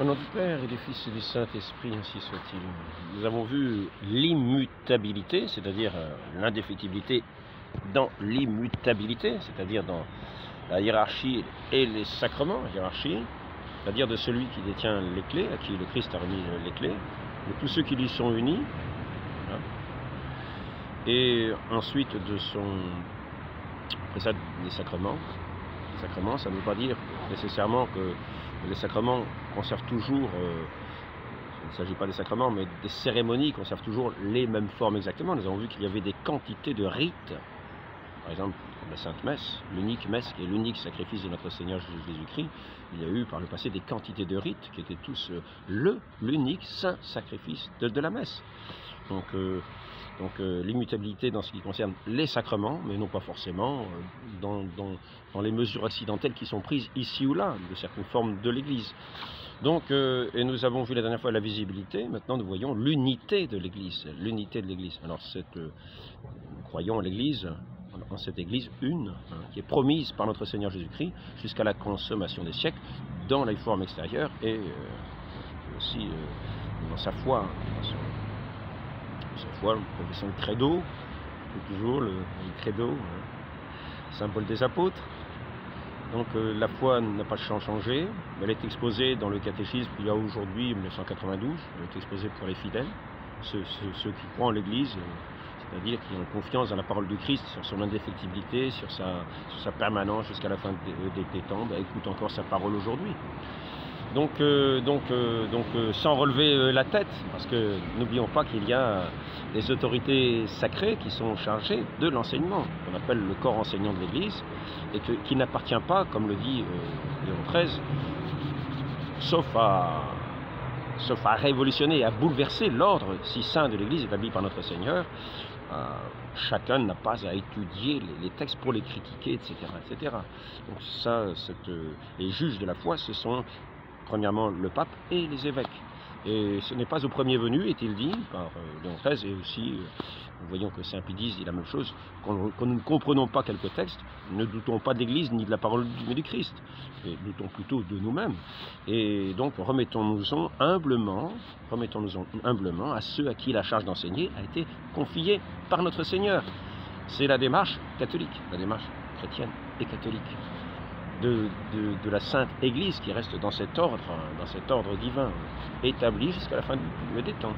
Au nom du Père et du Fils et du Saint-Esprit, ainsi soit-il. Nous avons vu l'immutabilité, c'est-à-dire l'indéfectibilité dans l'immutabilité, c'est-à-dire dans la hiérarchie et les sacrements, hiérarchie, c'est-à-dire de celui qui détient les clés, à qui le Christ a remis les clés, de tous ceux qui lui sont unis, hein, et ensuite de son... Après ça, les sacrements. Les sacrements, ça ne veut pas dire nécessairement que les sacrements conservent toujours, il ne s'agit pas des sacrements, mais des cérémonies conservent toujours les mêmes formes exactement. Nous avons vu qu'il y avait des quantités de rites, par exemple la Sainte Messe, l'unique messe qui est l'unique sacrifice de notre Seigneur Jésus-Christ. Il y a eu par le passé des quantités de rites qui étaient tous l'unique saint sacrifice de la messe. Donc l'immutabilité dans ce qui concerne les sacrements, mais non pas forcément dans les mesures accidentelles qui sont prises ici ou là, de certaines formes de l'Église. Donc, et nous avons vu la dernière fois la visibilité, maintenant nous voyons l'unité de l'Église, l'unité de l'Église. Alors, nous croyons en l'Église, en cette Église une, qui est promise par notre Seigneur Jésus-Christ jusqu'à la consommation des siècles, dans les formes extérieures et aussi dans sa foi, le profession de credo, toujours le credo, symbole des apôtres. Donc la foi n'a pas changé, elle est exposée dans le catéchisme qu'il y a aujourd'hui, 1992, elle est exposée pour les fidèles, ceux qui croient en l'Église, c'est-à-dire qui ont confiance dans la parole du Christ, sur son indéfectibilité, sur sa permanence jusqu'à la fin des temps, écoutent encore sa parole aujourd'hui. Donc, sans relever la tête, parce que n'oublions pas qu'il y a des autorités sacrées qui sont chargées de l'enseignement, qu'on appelle le corps enseignant de l'Église, et qui n'appartient pas, comme le dit Léon XIII, sauf à révolutionner, à bouleverser l'ordre si saint de l'Église établi par notre Seigneur. Chacun n'a pas à étudier les textes pour les critiquer, etc. etc. Donc ça, les juges de la foi, ce sont premièrement le pape et les évêques. Et ce n'est pas au premier venu, est-il dit, par Léon XIII, et aussi, nous voyons que Saint Pie X dit la même chose, quand nous ne comprenons pas quelques textes, ne doutons pas de l'Église ni de la parole du Christ, et doutons plutôt de nous-mêmes. Et donc remettons-nous-en humblement à ceux à qui la charge d'enseigner a été confiée par notre Seigneur. C'est la démarche catholique, la démarche chrétienne et catholique. De la Sainte Église qui reste dans cet ordre divin, établi jusqu'à la fin des temps.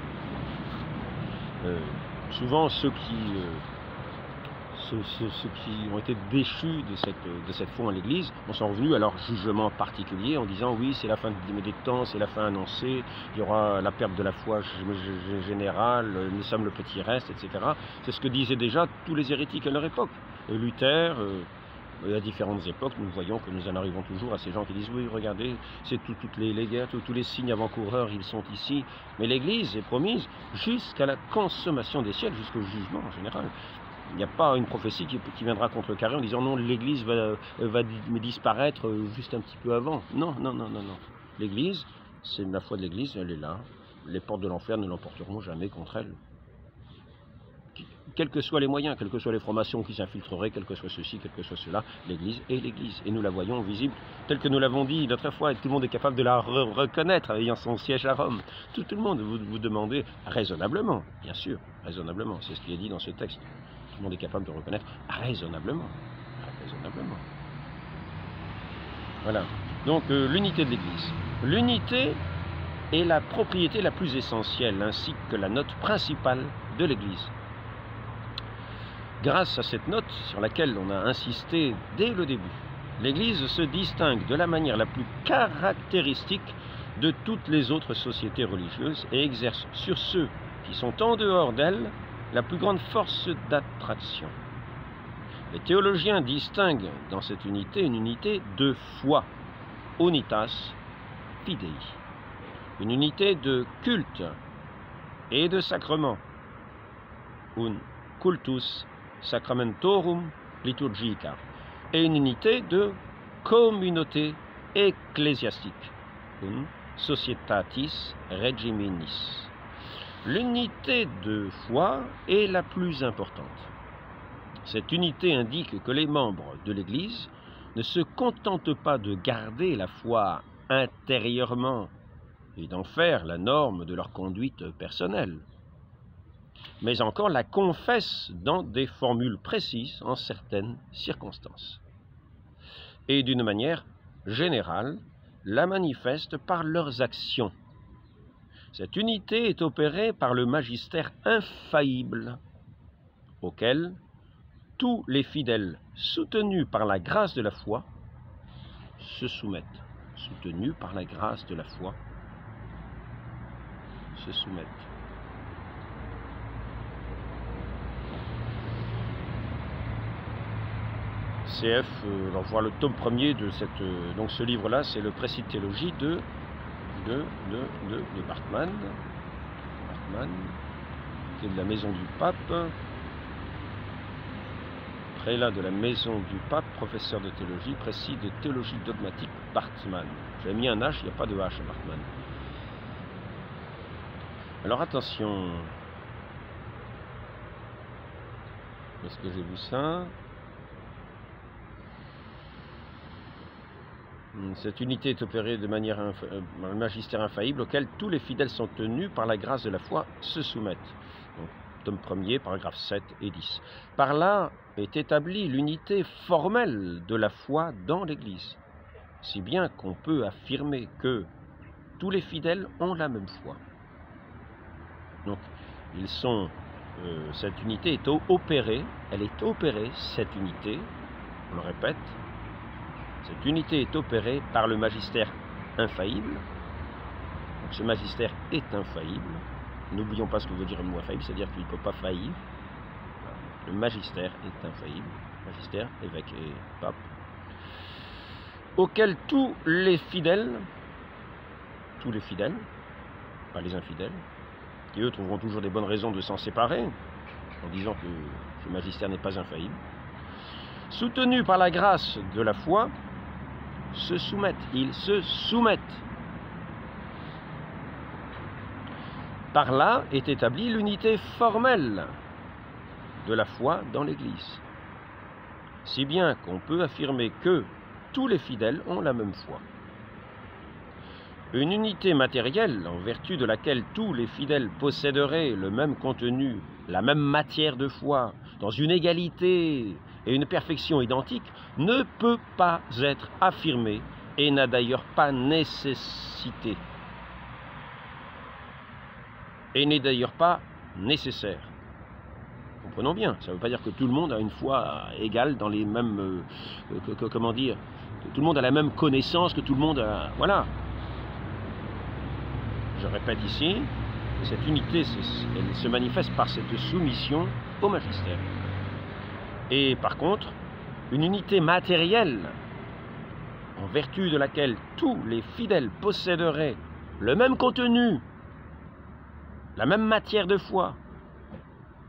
Souvent ceux qui ont été déchus de cette foi en l'Église en sont revenus à leur jugement particulier en disant oui, c'est la fin des temps, c'est la fin annoncée, il y aura la perte de la foi générale, nous sommes le petit reste, etc. C'est ce que disaient déjà tous les hérétiques à leur époque. Luther, à différentes époques, nous voyons que nous en arrivons toujours à ces gens qui disent oui, regardez, c'est toutes les guerres, tous les signes avant-coureurs, ils sont ici. Mais l'Église est promise jusqu'à la consommation des siècles, jusqu'au jugement en général. Il n'y a pas une prophétie qui viendra contrecarrer en disant non, l'Église va disparaître juste un petit peu avant. Non. L'Église, c'est la foi de l'Église, elle est là. Les portes de l'enfer ne l'emporteront jamais contre elle. Quels que soient les moyens, quelles que soient les formations qui s'infiltreraient, quel que soit ceci, quel que soit cela, l'Église est l'Église. Et nous la voyons visible, telle que nous l'avons dit l'autre fois, et tout le monde est capable de la reconnaître, ayant son siège à Rome. Tout le monde, vous demandez raisonnablement, bien sûr, raisonnablement, c'est ce qui est dit dans ce texte. Tout le monde est capable de reconnaître raisonnablement. Voilà. Donc l'unité de l'Église. L'unité est la propriété la plus essentielle, ainsi que la note principale de l'Église. Grâce à cette note sur laquelle on a insisté dès le début, l'Église se distingue de la manière la plus caractéristique de toutes les autres sociétés religieuses et exerce sur ceux qui sont en dehors d'elle la plus grande force d'attraction. Les théologiens distinguent dans cette unité une unité de foi, unitas fidei, une unité de culte et de sacrement, un cultus sacramentorum liturgica, et une unité de communauté ecclésiastique, un societatis regiminis. L'unité de foi est la plus importante. Cette unité indique que les membres de l'Église ne se contentent pas de garder la foi intérieurement et d'en faire la norme de leur conduite personnelle, mais encore la confessent dans des formules précises en certaines circonstances, et d'une manière générale, la manifestent par leurs actions. Cette unité est opérée par le magistère infaillible, auquel tous les fidèles soutenus par la grâce de la foi se soumettent. Soutenus par la grâce de la foi se soumettent. CF, on va voir le tome premier de cette... donc ce livre-là, c'est le Précis de théologie de Bartmann, qui est de la maison du pape, prélat de la maison du pape, professeur de théologie, Précis de théologie dogmatique, Bartmann. J'ai mis un H, il n'y a pas de H à Bartmann. Alors attention, est-ce que j'ai vu ça? Cette unité est opérée de manière un magistère infaillible auquel tous les fidèles sont tenus par la grâce de la foi se soumettent. Donc, tome 1er, paragraphes 7 et 10. Par là est établie l'unité formelle de la foi dans l'Église, si bien qu'on peut affirmer que tous les fidèles ont la même foi. Donc, ils sont, cette unité est opérée, elle est opérée, cette unité, on le répète, cette unité est opérée par le magistère infaillible. Donc ce magistère est infaillible. N'oublions pas ce que veut dire le mot infaillible, c'est-à-dire qu'il ne peut pas faillir. Le magistère est infaillible. Magistère, évêque et pape. Auquel tous les fidèles, pas les infidèles, qui eux trouveront toujours des bonnes raisons de s'en séparer, en disant que ce magistère n'est pas infaillible, soutenus par la grâce de la foi, se soumettent. Ils se soumettent. Par là est établie l'unité formelle de la foi dans l'Église, si bien qu'on peut affirmer que tous les fidèles ont la même foi. Une unité matérielle, en vertu de laquelle tous les fidèles posséderaient le même contenu, la même matière de foi, dans une égalité et une perfection identique, ne peut pas être affirmée et n'a d'ailleurs pas nécessité. Et n'est d'ailleurs pas nécessaire. Comprenons bien, ça ne veut pas dire que tout le monde a une foi égale dans les mêmes... comment dire, que tout le monde a la même connaissance, que tout le monde a... Voilà. Je répète ici, cette unité, elle se manifeste par cette soumission au magistère. Et par contre, une unité matérielle, en vertu de laquelle tous les fidèles posséderaient le même contenu, la même matière de foi,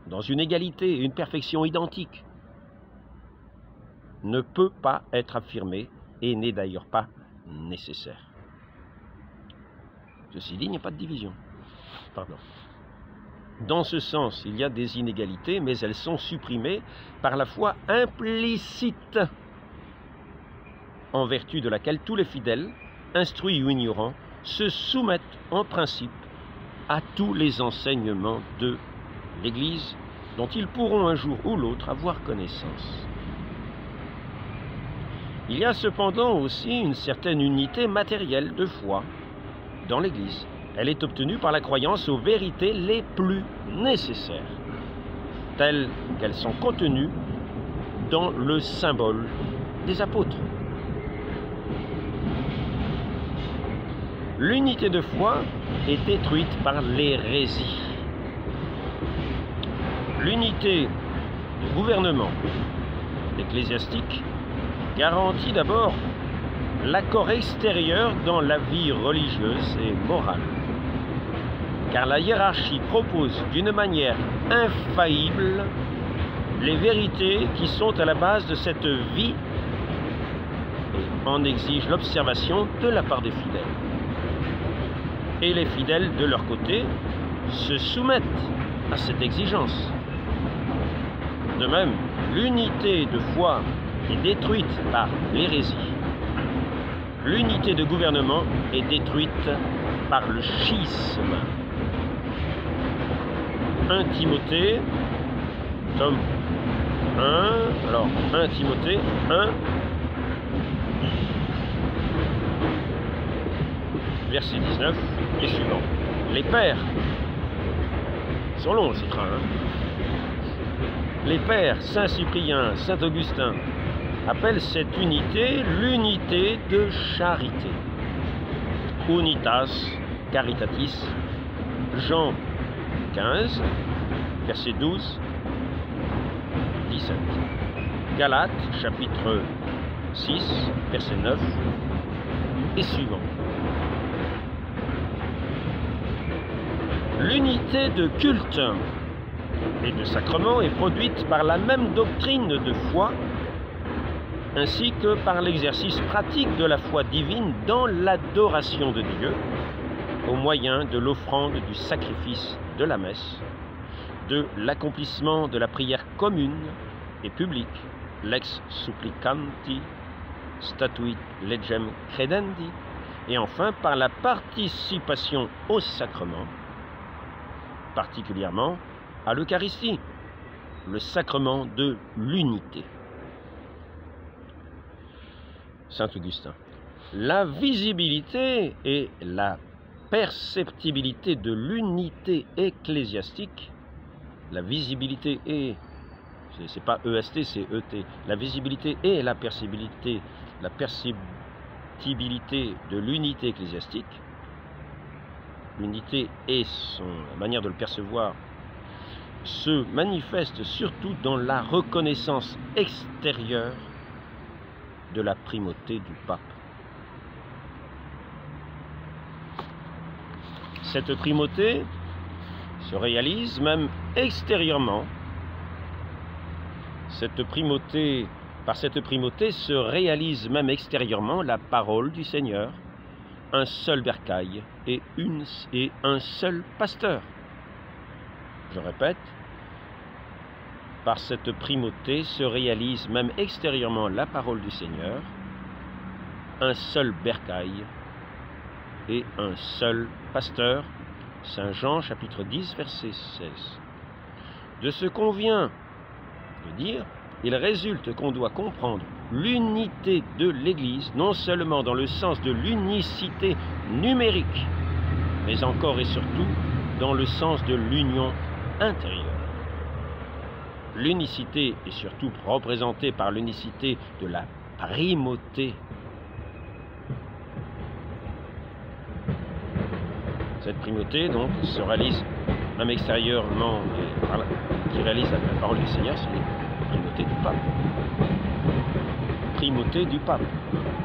dans une égalité et une perfection identique, ne peut pas être affirmée et n'est d'ailleurs pas nécessaire. Ceci dit, il n'y a pas de division. Pardon. Dans ce sens, il y a des inégalités, mais elles sont supprimées par la foi implicite, en vertu de laquelle tous les fidèles, instruits ou ignorants, se soumettent en principe à tous les enseignements de l'Église, dont ils pourront un jour ou l'autre avoir connaissance. Il y a cependant aussi une certaine unité matérielle de foi dans l'Église. Elle est obtenue par la croyance aux vérités les plus nécessaires, telles qu'elles sont contenues dans le symbole des apôtres. L'unité de foi est détruite par l'hérésie. L'unité de gouvernement ecclésiastique garantit d'abord l'accord extérieur dans la vie religieuse et morale, car la hiérarchie propose d'une manière infaillible les vérités qui sont à la base de cette vie et en exige l'observation de la part des fidèles. Et les fidèles, de leur côté, se soumettent à cette exigence. De même, l'unité de foi est détruite par l'hérésie. L'unité de gouvernement est détruite par le schisme. 1 Timothée, tome 1, alors 1 Timothée 1, verset 19 et suivant. Les pères, ils sont longs ces trains, hein. Les pères, Saint Cyprien, Saint Augustin, appellent cette unité l'unité de charité. Unitas caritatis, Jean 15, verset 12, 17. Galates, chapitre 6, verset 9 et suivant. L'unité de culte et de sacrement est produite par la même doctrine de foi, ainsi que par l'exercice pratique de la foi divine dans l'adoration de Dieu, au moyen de l'offrande du sacrifice de la messe, de l'accomplissement de la prière commune et publique, lex supplicanti, statuit legem credendi, et enfin par la participation au sacrement, particulièrement à l'Eucharistie, le sacrement de l'unité. Saint Augustin. La visibilité et la perceptibilité de l'unité ecclésiastique, la visibilité et, c'est pas EST, c'est ET, la visibilité et la perceptibilité de l'unité ecclésiastique, l'unité et la manière de le percevoir, se manifeste surtout dans la reconnaissance extérieure de la primauté du pape. Cette primauté se réalise même extérieurement. Par cette primauté se réalise même extérieurement la parole du Seigneur, un seul bercail et un seul pasteur. Je répète, par cette primauté se réalise même extérieurement la parole du Seigneur, un seul bercail et un seul pasteur. Saint Jean chapitre 10 verset 16. De ce qu'on vient de dire, il résulte qu'on doit comprendre l'unité de l'Église, non seulement dans le sens de l'unicité numérique, mais encore et surtout dans le sens de l'union intérieure. L'unicité est surtout représentée par l'unicité de la primauté. Cette primauté, donc, se réalise même extérieurement, qui réalise la parole du Seigneur, c'est la primauté du pape. Primauté du pape.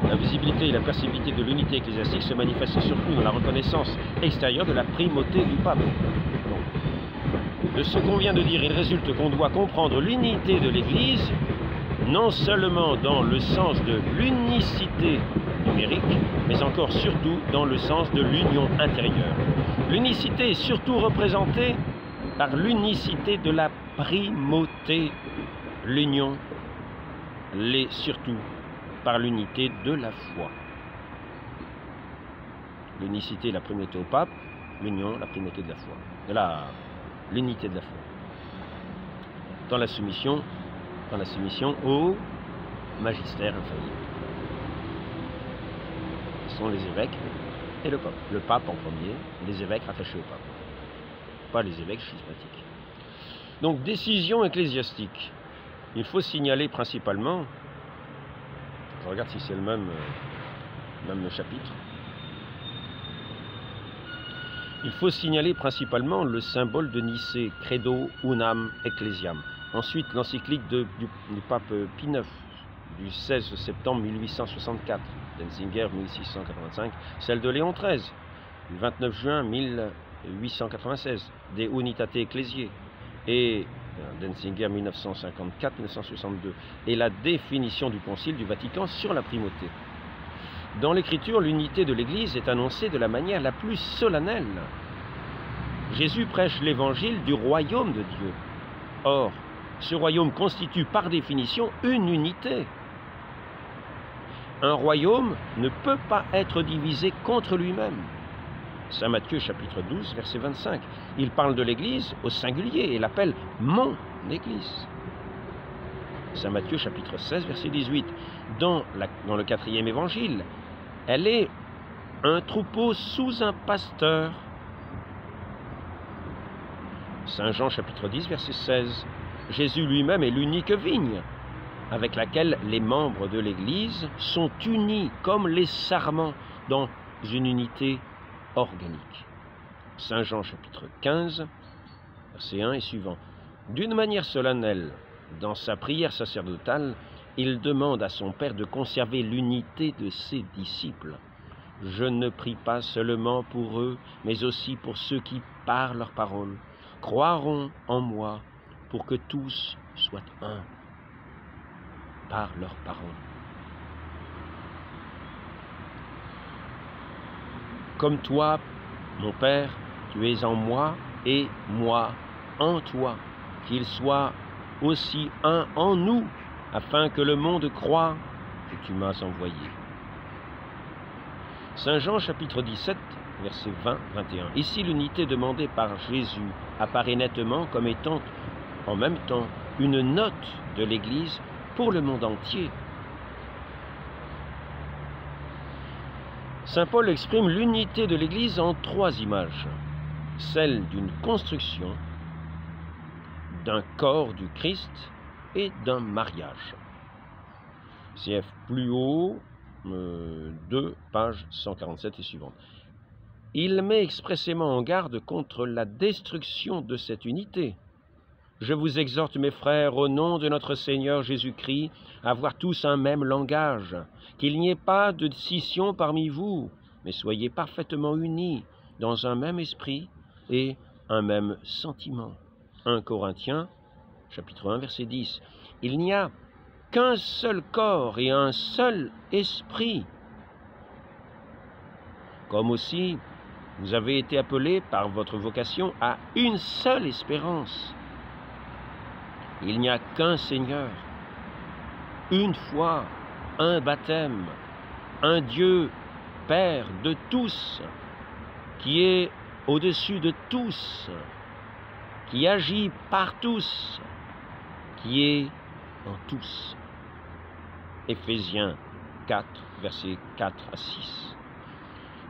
La visibilité et la perceptibilité de l'unité ecclésiastique se manifestent surtout dans la reconnaissance extérieure de la primauté du pape. Donc, de ce qu'on vient de dire, il résulte qu'on doit comprendre l'unité de l'Église, non seulement dans le sens de l'unicité numérique, mais encore surtout dans le sens de l'union intérieure. L'unicité est surtout représentée par l'unicité de la primauté, l'union l'est surtout par l'unité de la foi. L'unicité, la primauté au pape, l'union, la primauté de la foi, l'unité de la foi. Dans la soumission au magistère infaillible. Ce sont les évêques et le pape. Le pape en premier, les évêques rattachés au pape. Pas les évêques schismatiques. Donc, décision ecclésiastique. Il faut signaler principalement, je regarde si c'est le même chapitre, il faut signaler principalement le symbole de Nicée, Credo Unam Ecclesiam. Ensuite, l'encyclique du pape Pie IX, du 16 septembre 1864, Denzinger 1685, celle de Léon XIII, du 29 juin 1896, De Unitate Ecclesiae, et Denzinger 1954-1962, et la définition du Concile du Vatican sur la primauté. Dans l'Écriture, l'unité de l'Église est annoncée de la manière la plus solennelle. Jésus prêche l'évangile du royaume de Dieu. Or, ce royaume constitue par définition une unité. Un royaume ne peut pas être divisé contre lui-même. Saint Matthieu chapitre 12, verset 25. Il parle de l'Église au singulier et l'appelle « mon Église ». Saint Matthieu chapitre 16, verset 18. Dans le 4e évangile, elle est un troupeau sous un pasteur. Saint Jean chapitre 10, verset 16. Jésus lui-même est l'unique vigne avec laquelle les membres de l'Église sont unis comme les sarments dans une unité organique. Saint Jean chapitre 15, verset 1 et suivant. D'une manière solennelle, dans sa prière sacerdotale, il demande à son Père de conserver l'unité de ses disciples. Je ne prie pas seulement pour eux, mais aussi pour ceux qui, par leur parole, croiront en moi, pour que tous soient un, par leur parole. Comme toi, mon Père, tu es en moi et moi en toi, qu'ils soient aussi un en nous, afin que le monde croie que tu m'as envoyé. Saint Jean chapitre 17, versets 20-21. Ici, l'unité demandée par Jésus apparaît nettement comme étant en même temps une note de l'Église pour le monde entier. Saint Paul exprime l'unité de l'Église en 3 images. Celle d'une construction, d'un corps du Christ et d'un mariage. CF plus haut, 2, page 147 et suivante. Il met expressément en garde contre la destruction de cette unité. Je vous exhorte, mes frères, au nom de notre Seigneur Jésus-Christ, à avoir tous un même langage, qu'il n'y ait pas de scission parmi vous, mais soyez parfaitement unis dans un même esprit et un même sentiment. 1 Corinthiens, chapitre 1, verset 10. Il n'y a qu'un seul corps et un seul esprit. Comme aussi, vous avez été appelés par votre vocation à une seule espérance. Il n'y a qu'un Seigneur, une foi, un baptême, un Dieu, Père de tous, qui est au-dessus de tous, qui agit par tous, qui est en tous. Éphésiens 4, versets 4 à 6.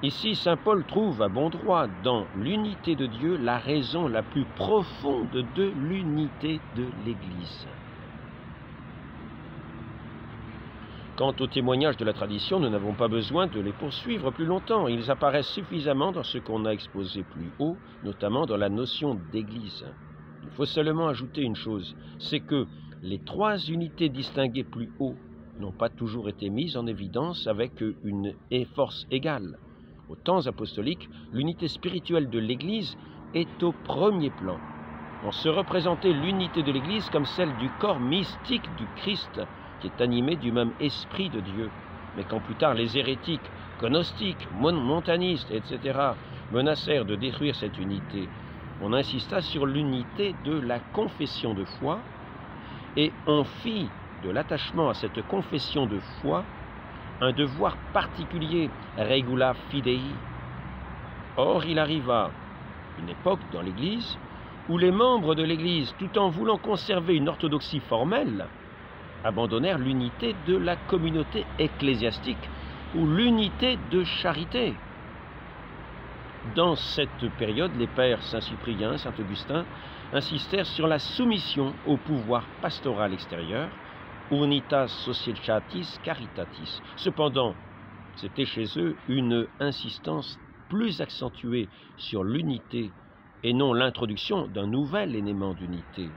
Ici, saint Paul trouve à bon droit dans l'unité de Dieu la raison la plus profonde de l'unité de l'Église. Quant aux témoignages de la tradition, nous n'avons pas besoin de les poursuivre plus longtemps. Ils apparaissent suffisamment dans ce qu'on a exposé plus haut, notamment dans la notion d'Église. Il faut seulement ajouter une chose, c'est que les 3 unités distinguées plus haut n'ont pas toujours été mises en évidence avec une force égale. Aux temps apostoliques, l'unité spirituelle de l'Église est au premier plan. On se représentait l'unité de l'Église comme celle du corps mystique du Christ, qui est animé du même esprit de Dieu. Mais quand plus tard les hérétiques, gnostiques, montanistes, etc., menacèrent de détruire cette unité, on insista sur l'unité de la confession de foi, et on fit de l'attachement à cette confession de foi un devoir particulier, regula fidei. Or, il arriva une époque dans l'Église où les membres de l'Église, tout en voulant conserver une orthodoxie formelle, abandonnèrent l'unité de la communauté ecclésiastique ou l'unité de charité. Dans cette période, les pères Saint-Cyprien, Saint-Augustin insistèrent sur la soumission au pouvoir pastoral extérieur, unitas societatis caritatis. Cependant, c'était chez eux une insistance plus accentuée sur l'unité et non l'introduction d'un nouvel élément d'unité.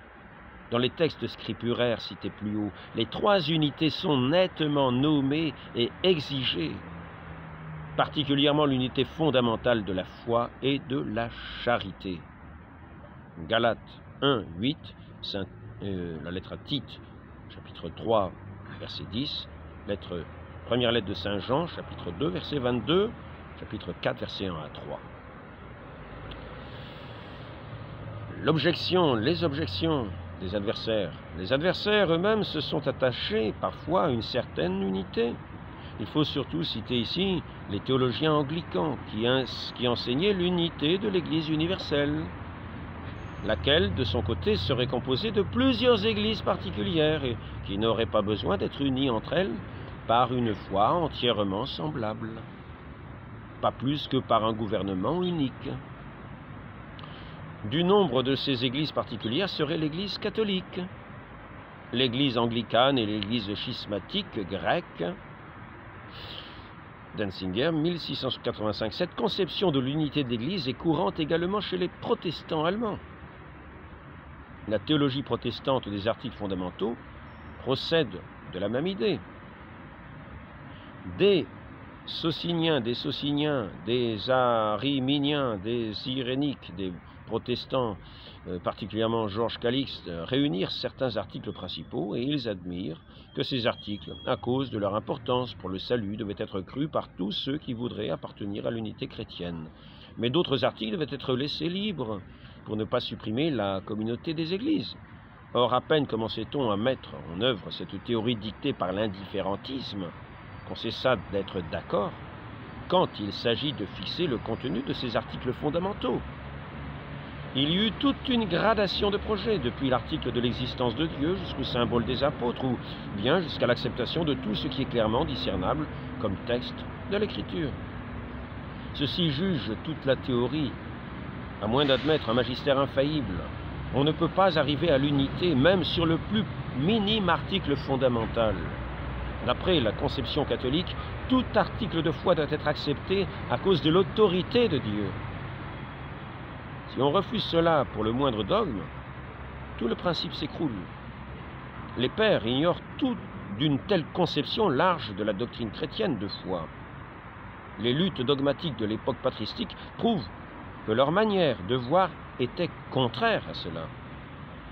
Dans les textes scripturaires cités plus haut, les 3 unités sont nettement nommées et exigées, particulièrement l'unité fondamentale de la foi et de la charité. Galates 1, 8, la lettre à Tite, chapitre 3, verset 10, première lettre de Saint Jean, chapitre 2, verset 22, chapitre 4, verset 1 à 3. Les objections des adversaires. Les adversaires eux-mêmes se sont attachés parfois à une certaine unité. Il faut surtout citer ici les théologiens anglicans qui enseignaient l'unité de l'Église universelle, laquelle, de son côté, serait composée de plusieurs églises particulières et qui n'auraient pas besoin d'être unies entre elles par une foi entièrement semblable, pas plus que par un gouvernement unique. Du nombre de ces églises particulières serait l'Église catholique, l'Église anglicane et l'Église schismatique grecque. Denzinger, 1685. Cette conception de l'unité de l'Église est courante également chez les protestants allemands. La théologie protestante des articles fondamentaux procède de la même idée. Des Sociniens, des Ariminiens, des Iréniques, des protestants, particulièrement Georges Calixte, réunirent certains articles principaux et ils admirent que ces articles, à cause de leur importance pour le salut, devaient être crus par tous ceux qui voudraient appartenir à l'unité chrétienne. Mais d'autres articles devaient être laissés libres pour ne pas supprimer la communauté des églises. Or, à peine commençait-on à mettre en œuvre cette théorie dictée par l'indifférentisme, qu'on cessa d'être d'accord quand il s'agit de fixer le contenu de ces articles fondamentaux. Il y eut toute une gradation de projets, depuis l'article de l'existence de Dieu jusqu'au symbole des apôtres, ou bien jusqu'à l'acceptation de tout ce qui est clairement discernable comme texte de l'Écriture. Ceci juge toute la théorie, à moins d'admettre un magistère infaillible. On ne peut pas arriver à l'unité, même sur le plus minime article fondamental. D'après la conception catholique, tout article de foi doit être accepté à cause de l'autorité de Dieu. Si on refuse cela pour le moindre dogme, tout le principe s'écroule. Les pères ignorent tout d'une telle conception large de la doctrine chrétienne de foi. Les luttes dogmatiques de l'époque patristique prouvent que leur manière de voir était contraire à cela.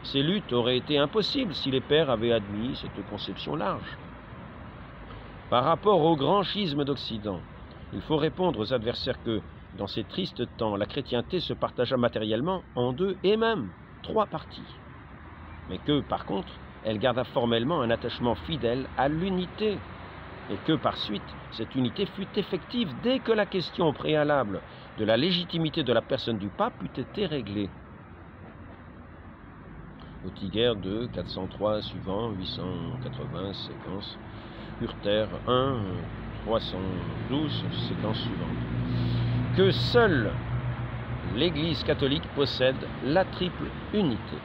Ces luttes auraient été impossibles si les pères avaient admis cette conception large. Par rapport au grand schisme d'Occident, il faut répondre aux adversaires que, dans ces tristes temps, la chrétienté se partagea matériellement en 2 et même 3 parties, mais que, par contre, elle garda formellement un attachement fidèle à l'unité, et que, par suite, cette unité fut effective dès que la question préalable de la légitimité de la personne du pape eut été réglée. Autiger 2, 403 suivant, 880, séquence, Hurter 1, 312, séquence suivante. Que seule l'Église catholique possède la triple unité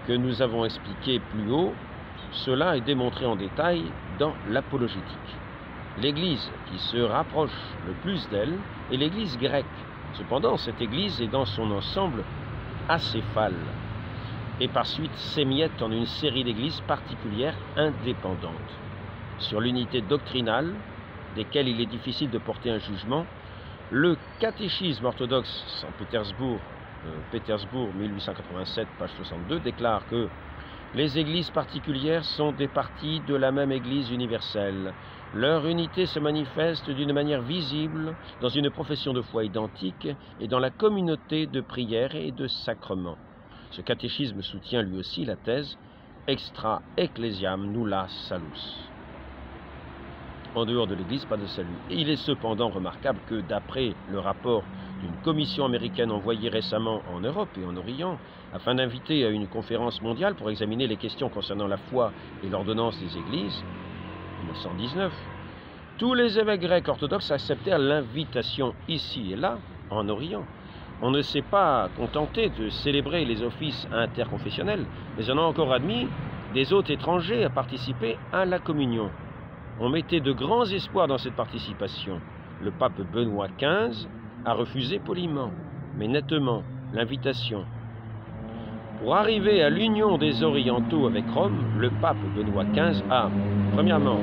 que nous avons expliqué plus haut. Cela est démontré en détail dans l'apologétique. L'Église qui se rapproche le plus d'elle est l'Église grecque. Cependant, cette Église est dans son ensemble acéphale et par suite s'émiette en une série d'églises particulières indépendantes. Sur l'unité doctrinale, desquelles il est difficile de porter un jugement, le catéchisme orthodoxe Saint-Pétersbourg, Pétersbourg 1887, page 62, déclare que les églises particulières sont des parties de la même Église universelle. Leur unité se manifeste d'une manière visible dans une profession de foi identique et dans la communauté de prière et de sacrements. Ce catéchisme soutient lui aussi la thèse « Extra ecclesiam nulla salus ». En dehors de l'Église, pas de salut. Et il est cependant remarquable que, d'après le rapport d'une commission américaine envoyée récemment en Europe et en Orient, afin d'inviter à une conférence mondiale pour examiner les questions concernant la foi et l'ordonnance des Églises, en 1919, tous les évêques grecs orthodoxes acceptèrent l'invitation ici et là, en Orient. On ne s'est pas contenté de célébrer les offices interconfessionnels, mais on a encore admis des hôtes étrangers à participer à la communion. On mettait de grands espoirs dans cette participation. Le pape Benoît XV a refusé poliment, mais nettement, l'invitation. Pour arriver à l'union des orientaux avec Rome, le pape Benoît XV a, premièrement,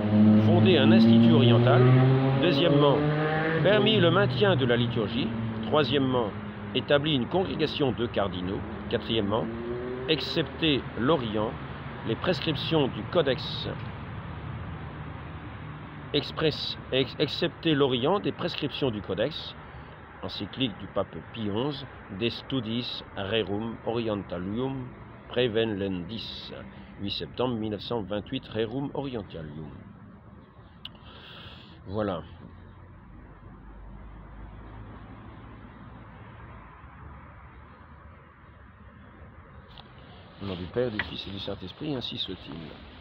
fondé un institut oriental, deuxièmement, permis le maintien de la liturgie, troisièmement, établi une congrégation de cardinaux, quatrièmement, excepté l'Orient, les prescriptions du Codex excepté l'Orient des prescriptions du Codex, encyclique du pape Pie XI, De Studis Rerum Orientalium, Prevenlendis, 8 septembre 1928, Rerum Orientalium. Voilà. Au nom du Père, du Fils et du Saint-Esprit, ainsi soit-il.